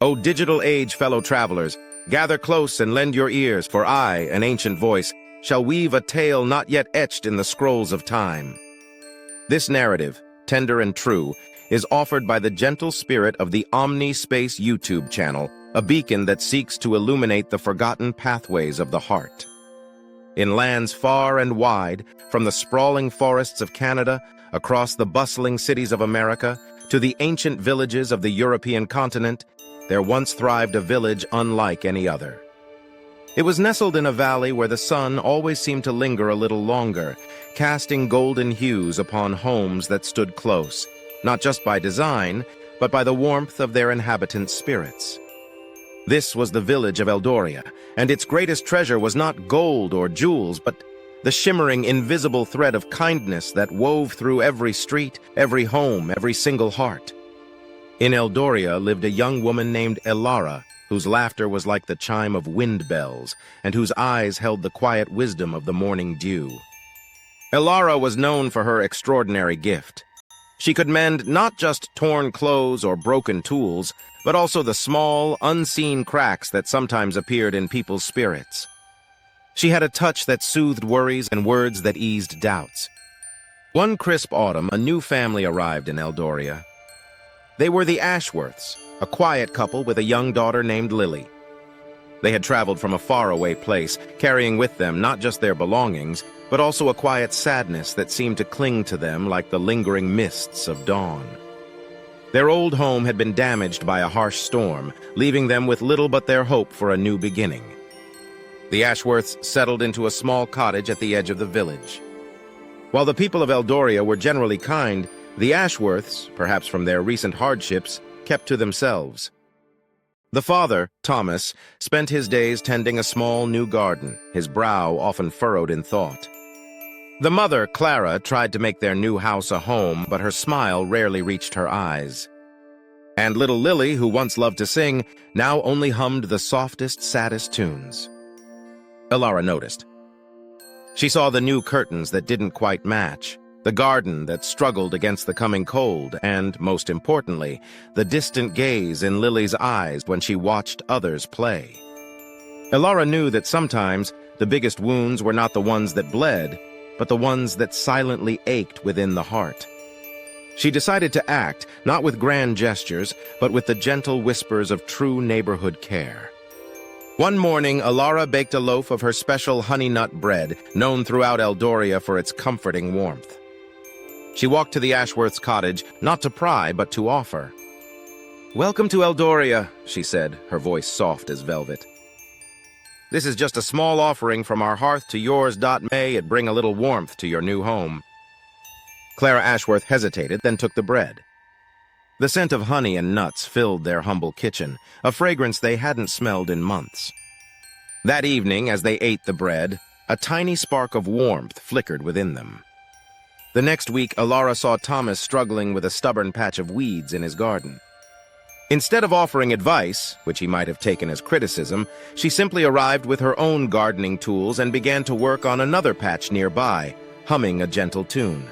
O digital age fellow travelers, gather close and lend your ears, for I, an ancient voice, shall weave a tale not yet etched in the scrolls of time. This narrative, tender and true, is offered by the gentle spirit of the OMNI Space YouTube channel, a beacon that seeks to illuminate the forgotten pathways of the heart. In lands far and wide, from the sprawling forests of Canada, across the bustling cities of America, to the ancient villages of the European continent, there once thrived a village unlike any other. It was nestled in a valley where the sun always seemed to linger a little longer, casting golden hues upon homes that stood close, not just by design, but by the warmth of their inhabitants' spirits. This was the village of Eldoria, and its greatest treasure was not gold or jewels, but the shimmering, invisible thread of kindness that wove through every street, every home, every single heart. In Eldoria lived a young woman named Elara, whose laughter was like the chime of wind bells, and whose eyes held the quiet wisdom of the morning dew. Elara was known for her extraordinary gift. She could mend not just torn clothes or broken tools, but also the small, unseen cracks that sometimes appeared in people's spirits. She had a touch that soothed worries and words that eased doubts. One crisp autumn, a new family arrived in Eldoria. They were the Ashworths, a quiet couple with a young daughter named Lily. They had traveled from a faraway place, carrying with them not just their belongings, but also a quiet sadness that seemed to cling to them like the lingering mists of dawn. Their old home had been damaged by a harsh storm, leaving them with little but their hope for a new beginning. The Ashworths settled into a small cottage at the edge of the village. While the people of Eldoria were generally kind, the Ashworths, perhaps from their recent hardships, kept to themselves. The father, Thomas, spent his days tending a small new garden, his brow often furrowed in thought. The mother, Clara, tried to make their new house a home, but her smile rarely reached her eyes. And little Lily, who once loved to sing, now only hummed the softest, saddest tunes. Elara noticed. She saw the new curtains that didn't quite match, the garden that struggled against the coming cold, and, most importantly, the distant gaze in Lily's eyes when she watched others play. Elara knew that sometimes the biggest wounds were not the ones that bled, but the ones that silently ached within the heart. She decided to act, not with grand gestures, but with the gentle whispers of true neighborhood care. One morning, Elara baked a loaf of her special honey nut bread, known throughout Eldoria for its comforting warmth. She walked to the Ashworth's cottage, not to pry, but to offer. "Welcome to Eldoria," she said, her voice soft as velvet. "This is just a small offering from our hearth to yours. May it bring a little warmth to your new home." Clara Ashworth hesitated, then took the bread. The scent of honey and nuts filled their humble kitchen, a fragrance they hadn't smelled in months. That evening, as they ate the bread, a tiny spark of warmth flickered within them. The next week, Elara saw Thomas struggling with a stubborn patch of weeds in his garden. Instead of offering advice, which he might have taken as criticism, she simply arrived with her own gardening tools and began to work on another patch nearby, humming a gentle tune.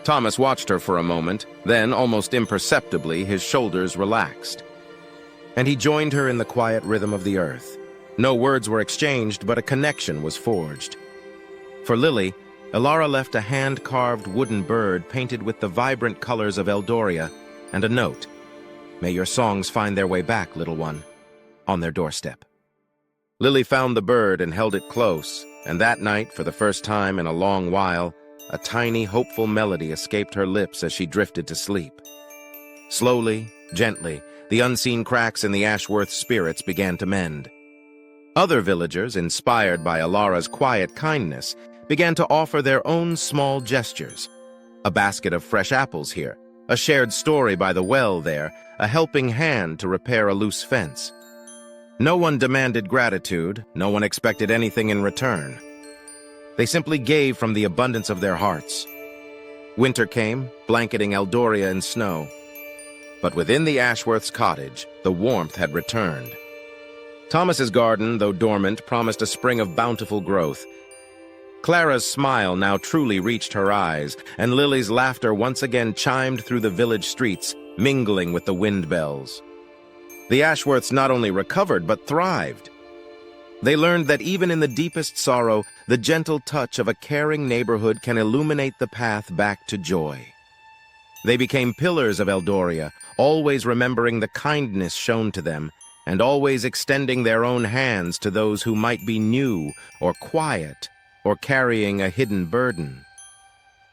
Thomas watched her for a moment, then, almost imperceptibly, his shoulders relaxed. And he joined her in the quiet rhythm of the earth. No words were exchanged, but a connection was forged. For Lily, Elara left a hand-carved wooden bird painted with the vibrant colors of Eldoria, and a note, "May your songs find their way back, little one," on their doorstep. Lily found the bird and held it close, and that night, for the first time in a long while, a tiny, hopeful melody escaped her lips as she drifted to sleep. Slowly, gently, the unseen cracks in the Ashworth spirits began to mend. Other villagers, inspired by Elara's quiet kindness, began to offer their own small gestures. A basket of fresh apples here, a shared story by the well there, a helping hand to repair a loose fence. No one demanded gratitude, no one expected anything in return. They simply gave from the abundance of their hearts. Winter came, blanketing Eldoria in snow. But within the Ashworth's cottage, the warmth had returned. Thomas's garden, though dormant, promised a spring of bountiful growth. Clara's smile now truly reached her eyes, and Lily's laughter once again chimed through the village streets, mingling with the wind bells. The Ashworths not only recovered but thrived. They learned that even in the deepest sorrow, the gentle touch of a caring neighborhood can illuminate the path back to joy. They became pillars of Eldoria, always remembering the kindness shown to them, and always extending their own hands to those who might be new or quiet or carrying a hidden burden.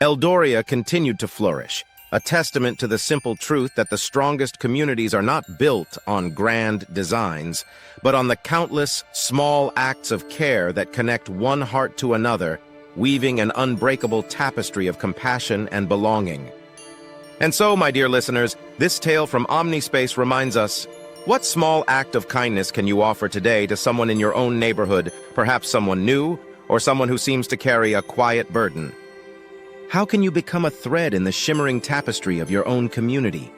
Eldoria continued to flourish, a testament to the simple truth that the strongest communities are not built on grand designs, but on the countless small acts of care that connect one heart to another, weaving an unbreakable tapestry of compassion and belonging. And so, my dear listeners, this tale from OMNI reminds us, what small act of kindness can you offer today to someone in your own neighborhood, perhaps someone new, or someone who seems to carry a quiet burden? How can you become a thread in the shimmering tapestry of your own community?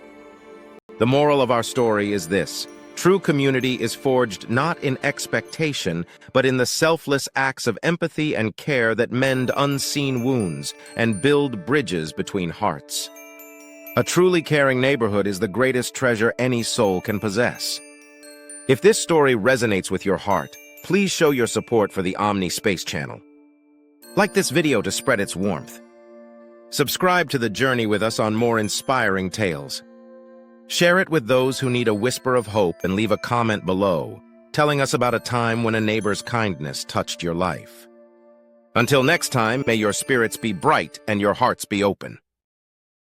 The moral of our story is this: true community is forged not in expectation, but in the selfless acts of empathy and care that mend unseen wounds and build bridges between hearts. A truly caring neighborhood is the greatest treasure any soul can possess. If this story resonates with your heart, please show your support for the OMNI channel. Like this video to spread its warmth. Subscribe to the journey with us on more inspiring tales. Share it with those who need a whisper of hope and leave a comment below, telling us about a time when a neighbor's kindness touched your life. Until next time, may your spirits be bright and your hearts be open.